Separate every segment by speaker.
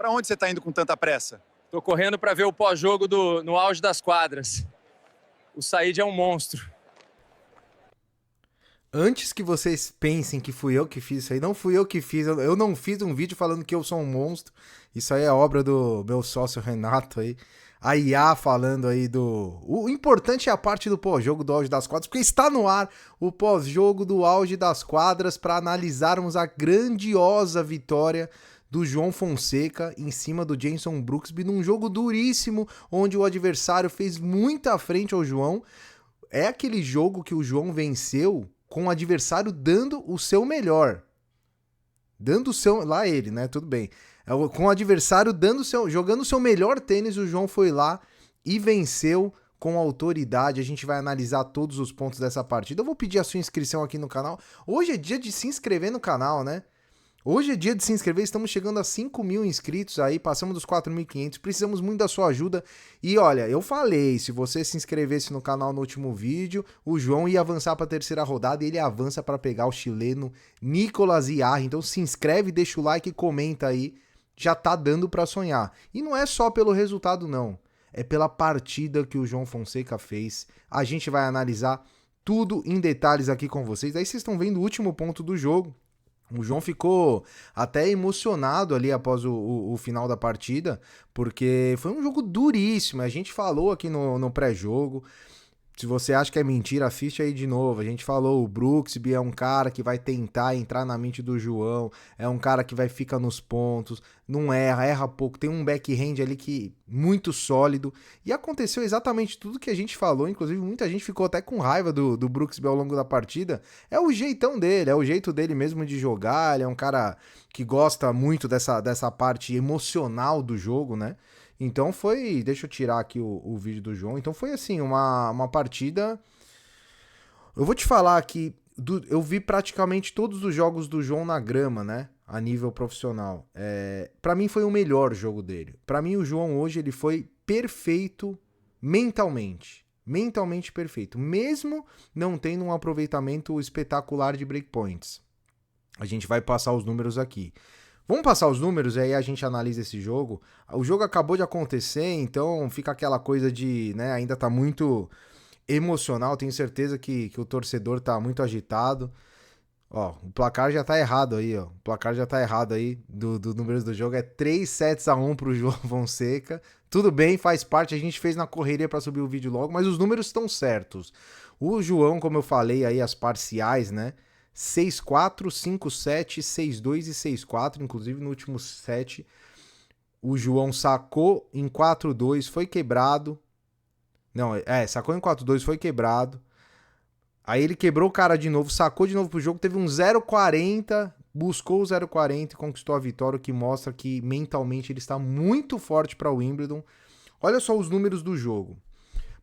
Speaker 1: Para onde você está indo com tanta pressa?
Speaker 2: Tô correndo para ver o pós-jogo no auge das quadras. O Said é um monstro.
Speaker 3: Antes que vocês pensem que fui eu que fiz isso aí, não fui eu que fiz. Eu não fiz um vídeo falando que eu sou um monstro. Isso aí é obra do meu sócio Renato aí. A IA falando aí do... O importante é a parte do pós-jogo do auge das quadras, porque está no ar o pós-jogo do auge das quadras para analisarmos a grandiosa vitória do João Fonseca em cima do Jason Brooksby num jogo duríssimo, onde o adversário fez muita frente ao João. É aquele jogo que o João venceu com o adversário dando o seu melhor. Dando o seu... Lá ele, né? Tudo bem. Com o adversário jogando o seu melhor tênis, o João foi lá e venceu com autoridade. A gente vai analisar todos os pontos dessa partida. Eu vou pedir a sua inscrição aqui no canal. Hoje é dia de se inscrever no canal, né? Hoje é dia de se inscrever, estamos chegando a 5 mil inscritos aí, passamos dos 4.500, precisamos muito da sua ajuda. E olha, eu falei, se você se inscrevesse no canal no último vídeo, o João ia avançar para a terceira rodada e ele avança para pegar o chileno Nicolas Yarri. Então se inscreve, deixa o like e comenta aí, já tá dando para sonhar. E não é só pelo resultado não, é pela partida que o João Fonseca fez. A gente vai analisar tudo em detalhes aqui com vocês. Aí vocês estão vendo o último ponto do jogo. O João ficou até emocionado ali após o final da partida, porque foi um jogo duríssimo. A gente falou aqui no pré-jogo. Se você acha que é mentira, assiste aí de novo. A gente falou, o Brooksby é um cara que vai tentar entrar na mente do João, é um cara que vai ficar nos pontos, não erra pouco, tem um backhand ali que muito sólido. E aconteceu exatamente tudo que a gente falou, inclusive muita gente ficou até com raiva do Brooksby ao longo da partida. É o jeitão dele, é o jeito dele mesmo de jogar, ele é um cara que gosta muito dessa parte emocional do jogo, né? Então foi, deixa eu tirar aqui o vídeo do João, então foi assim, uma partida, eu vou te falar que eu vi praticamente todos os jogos do João na grama, né, a nível profissional, pra mim foi o melhor jogo dele, pra mim o João hoje ele foi perfeito mentalmente perfeito, mesmo não tendo um aproveitamento espetacular de breakpoints. A gente vai passar os números aqui. Vamos passar os números e aí a gente analisa esse jogo. O jogo acabou de acontecer, então fica aquela coisa de, né, ainda tá muito emocional. Tenho certeza que o torcedor tá muito agitado. Ó, o placar já tá errado aí, ó. O placar já tá errado aí do números do jogo. É 3-1 pro João Fonseca. Tudo bem, faz parte. A gente fez na correria pra subir o vídeo logo, mas os números estão certos. O João, como eu falei aí, as parciais, né? 6-4, 5-7, 6-2 e 6-4, inclusive no último set o João sacou em 4-2, foi quebrado. Não, sacou em 4-2, foi quebrado. Aí ele quebrou o cara de novo, sacou de novo pro jogo, teve um 0-40, buscou o 0-40 e conquistou a vitória, o que mostra que mentalmente ele está muito forte para o Wimbledon. Olha só os números do jogo.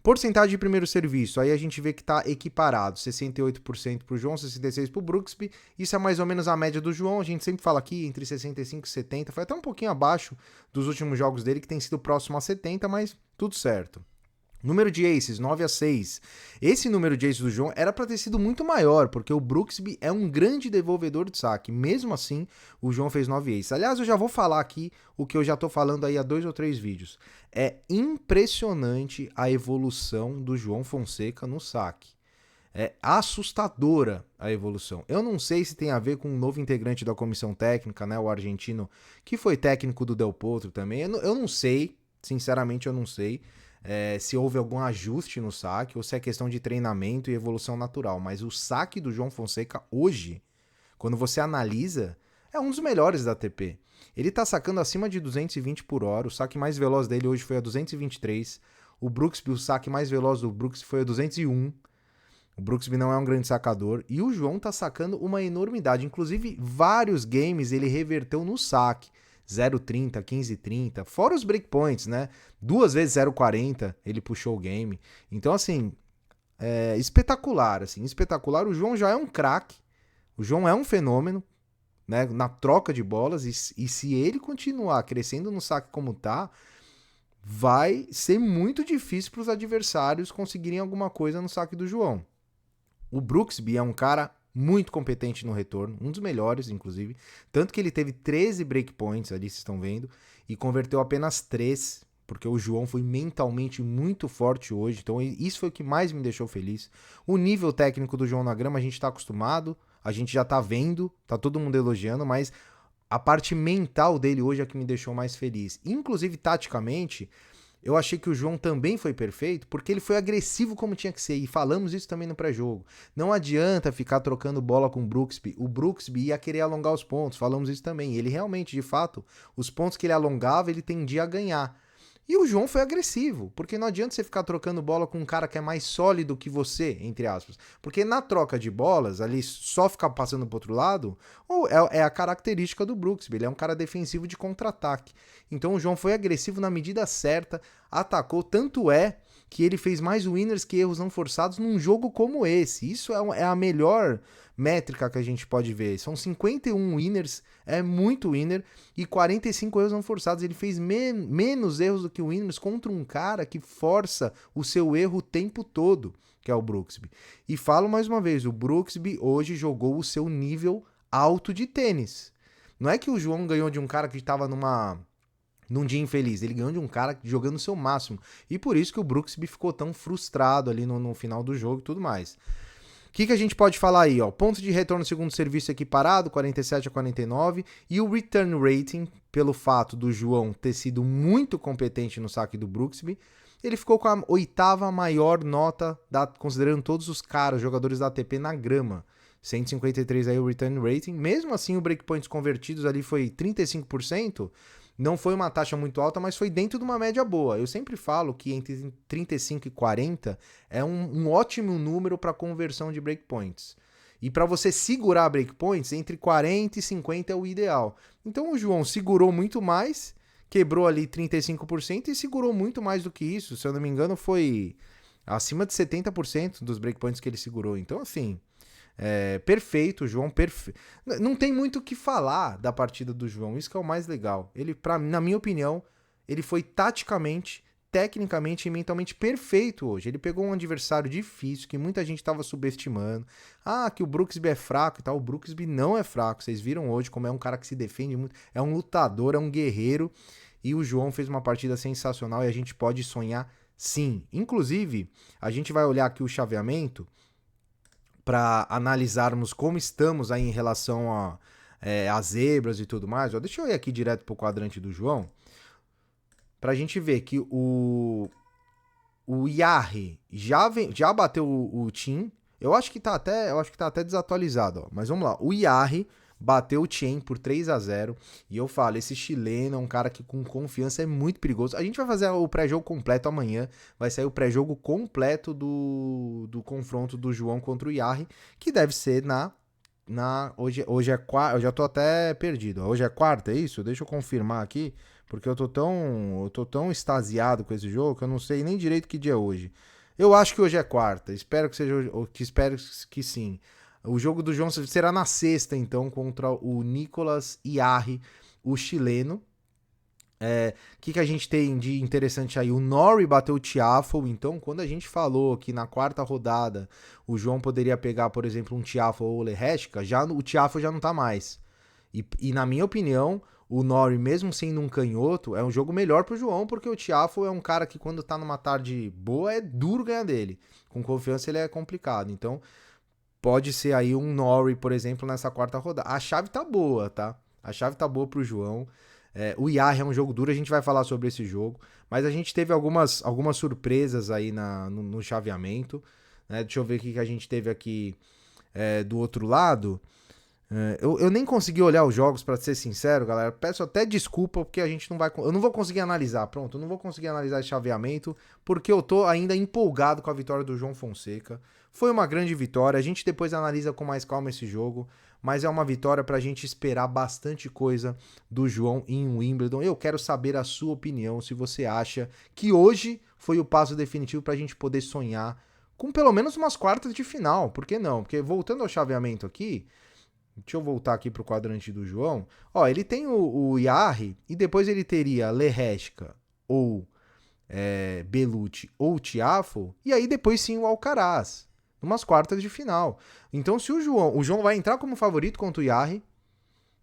Speaker 3: Porcentagem de primeiro serviço, aí a gente vê que tá equiparado, 68% pro João, 66% pro Brooksby, isso é mais ou menos a média do João, a gente sempre fala aqui entre 65 e 70, foi até um pouquinho abaixo dos últimos jogos dele, que tem sido próximo a 70, mas tudo certo. Número de aces, 9-6. Esse número de aces do João era para ter sido muito maior, porque o Brooksby é um grande devolvedor de saque. Mesmo assim, o João fez 9 aces. Aliás, eu já vou falar aqui o que eu já tô falando aí há 2 ou 3 vídeos. É impressionante a evolução do João Fonseca no saque. É assustadora a evolução. Eu não sei se tem a ver com um novo integrante da comissão técnica, né, o argentino, que foi técnico do Del Potro também. Eu não sei, sinceramente eu não sei. Se houve algum ajuste no saque ou se é questão de treinamento e evolução natural, mas o saque do João Fonseca hoje, quando você analisa, é um dos melhores da ATP. Ele tá sacando acima de 220 por hora, o saque mais veloz dele hoje foi a 223, o Brooksby, o saque mais veloz do Brooksby foi a 201, o Brooksby não é um grande sacador, e o João tá sacando uma enormidade, inclusive vários games ele reverteu no saque, 0,30, 15,30, fora os breakpoints, né? 2 vezes 0,40 ele puxou o game. Então, assim, espetacular, assim, espetacular. O João já é um craque, o João é um fenômeno, né? Na troca de bolas, e se ele continuar crescendo no saque como tá, vai ser muito difícil para os adversários conseguirem alguma coisa no saque do João. O Brooksby é um cara muito competente no retorno, um dos melhores, inclusive. Tanto que ele teve 13 breakpoints ali, vocês estão vendo, e converteu apenas 3, porque o João foi mentalmente muito forte hoje. Então isso foi o que mais me deixou feliz. O nível técnico do João na grama a gente tá acostumado, a gente já tá vendo, tá todo mundo elogiando, mas a parte mental dele hoje é a que me deixou mais feliz. Inclusive, taticamente, eu achei que o João também foi perfeito, porque ele foi agressivo como tinha que ser, e falamos isso também no pré-jogo. Não adianta ficar trocando bola com o Brooksby. O Brooksby ia querer alongar os pontos, falamos isso também. Ele realmente, de fato, os pontos que ele alongava, ele tendia a ganhar. E o João foi agressivo, porque não adianta você ficar trocando bola com um cara que é mais sólido que você, entre aspas. Porque na troca de bolas, ali só ficar passando pro outro lado, é a característica do Brooksby, ele é um cara defensivo de contra-ataque. Então o João foi agressivo na medida certa, atacou, tanto é que ele fez mais winners que erros não forçados num jogo como esse. Isso é a melhor métrica que a gente pode ver. São 51 winners, é muito winner, e 45 erros não forçados. Ele fez menos erros do que o winners contra um cara que força o seu erro o tempo todo, que é o Brooksby. E falo mais uma vez, o Brooksby hoje jogou o seu nível alto de tênis. Não é que o João ganhou de um cara que estava num dia infeliz, ele ganhou de um cara jogando o seu máximo. E por isso que o Brooksby ficou tão frustrado ali no final do jogo e tudo mais. O que a gente pode falar aí? Ó? Ponto de retorno segundo serviço equiparado, 47-49. E o return rating, pelo fato do João ter sido muito competente no saque do Brooksby, ele ficou com a 8ª maior nota, considerando todos os caras, jogadores da ATP na grama. 153 aí o return rating. Mesmo assim, o breakpoints convertidos ali foi 35%. Não foi uma taxa muito alta, mas foi dentro de uma média boa. Eu sempre falo que entre 35 e 40 é um ótimo número para conversão de breakpoints. E para você segurar breakpoints, entre 40 e 50 é o ideal. Então o João segurou muito mais, quebrou ali 35% e segurou muito mais do que isso. Se eu não me engano, foi acima de 70% dos breakpoints que ele segurou. Então, assim, perfeito, o João perfeito. Não tem muito o que falar da partida do João, isso que é o mais legal. Ele, na minha opinião, ele foi taticamente, tecnicamente e mentalmente perfeito hoje. Ele pegou um adversário difícil, que muita gente estava subestimando. Ah, que o Brooksby é fraco e tal. O Brooksby não é fraco. Vocês viram hoje como é um cara que se defende muito. É um lutador, é um guerreiro. E o João fez uma partida sensacional e a gente pode sonhar sim. Inclusive, a gente vai olhar aqui o chaveamento para analisarmos como estamos aí em relação a zebras e tudo mais. Ó, deixa eu ir aqui direto pro quadrante do João, pra gente ver que o Yarri já bateu o Tim. Eu acho que tá até desatualizado, ó. Mas vamos lá. O Yarri bateu o Chen por 3-0. E eu falo, esse chileno é um cara que com confiança é muito perigoso. A gente vai fazer o pré-jogo completo amanhã. Vai sair o pré-jogo completo do confronto do João contra o Yarri, que deve ser hoje é quarta. Eu já tô até perdido. Hoje é quarta, é isso? Deixa eu confirmar aqui, porque eu tô tão extasiado com esse jogo que eu não sei nem direito que dia é hoje. Eu acho que hoje é quarta. Espero que sim. O jogo do João será na sexta, então, contra o Nicolas Yarri, o chileno. Que a gente tem de interessante aí? O Norrie bateu o Tiafoe. Então, quando a gente falou que na quarta rodada o João poderia pegar, por exemplo, um Tiafoe ou o Lehecka, o Tiafoe já não tá mais. E na minha opinião, o Norrie, mesmo sendo um canhoto, é um jogo melhor pro João, porque o Tiafoe é um cara que quando tá numa tarde boa é duro ganhar dele. Com confiança ele é complicado. Então, pode ser aí um Norrie, por exemplo, nessa quarta rodada. A chave tá boa, tá? A chave tá boa pro João. O Yarri é um jogo duro, a gente vai falar sobre esse jogo. Mas a gente teve algumas surpresas aí no chaveamento. Né? Deixa eu ver o que a gente teve aqui do outro lado. Eu nem consegui olhar os jogos, pra ser sincero, galera. Peço até desculpa, porque eu não vou conseguir analisar. Pronto, eu não vou conseguir analisar esse chaveamento, porque eu tô ainda empolgado com a vitória do João Fonseca. Foi uma grande vitória, a gente depois analisa com mais calma esse jogo, mas é uma vitória pra gente esperar bastante coisa do João em Wimbledon. Eu quero saber a sua opinião, se você acha que hoje foi o passo definitivo pra gente poder sonhar com pelo menos umas quartas de final. Por que não? Porque voltando ao chaveamento aqui, deixa eu voltar aqui pro quadrante do João. Ó, ele tem o Yarri e depois ele teria Lehecka ou Bellucci ou Tiafoe, e aí depois sim o Alcaraz. numas quartas de final. Então, se o João vai entrar como favorito contra o Jarry,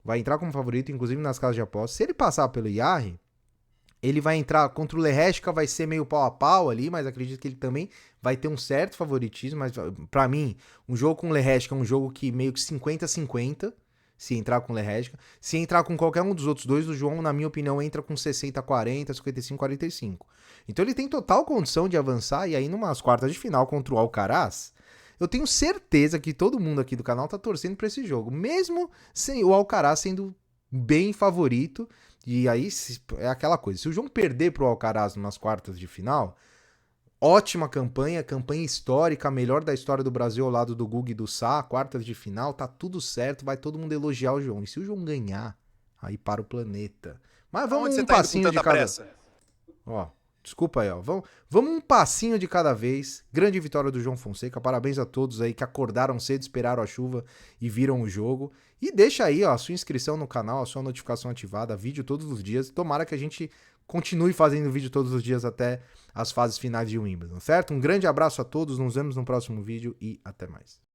Speaker 3: vai entrar como favorito, inclusive nas casas de apostas. Se ele passar pelo Jarry, ele vai entrar contra o Lereshka, vai ser meio pau a pau ali, mas acredito que ele também vai ter um certo favoritismo. Mas pra mim, um jogo com o Lereshka é um jogo que meio que 50-50, se entrar com o Lereshka. Se entrar com qualquer um dos outros dois, o João, na minha opinião, entra com 60-40, 55-45. Então ele tem total condição de avançar, e aí numas quartas de final contra o Alcaraz, eu tenho certeza que todo mundo aqui do canal tá torcendo pra esse jogo, mesmo sem o Alcaraz sendo bem favorito. E aí é aquela coisa, se o João perder pro Alcaraz nas quartas de final, ótima campanha histórica, a melhor da história do Brasil ao lado do Guga e do Sá, quartas de final, tá tudo certo, vai todo mundo elogiar o João. E se o João ganhar, aí para o planeta. Mas vamos
Speaker 1: Onde você
Speaker 3: um
Speaker 1: tá indo com
Speaker 3: passinho de
Speaker 1: tanta
Speaker 3: cada...
Speaker 1: pressa?
Speaker 3: Ó, desculpa aí, ó. Vamos um passinho de cada vez. Grande vitória do João Fonseca. Parabéns a todos aí que acordaram cedo, esperaram a chuva e viram o jogo. E deixa aí, ó, a sua inscrição no canal, a sua notificação ativada, vídeo todos os dias. Tomara que a gente continue fazendo vídeo todos os dias até as fases finais de Wimbledon, certo? Um grande abraço a todos, nos vemos no próximo vídeo e até mais.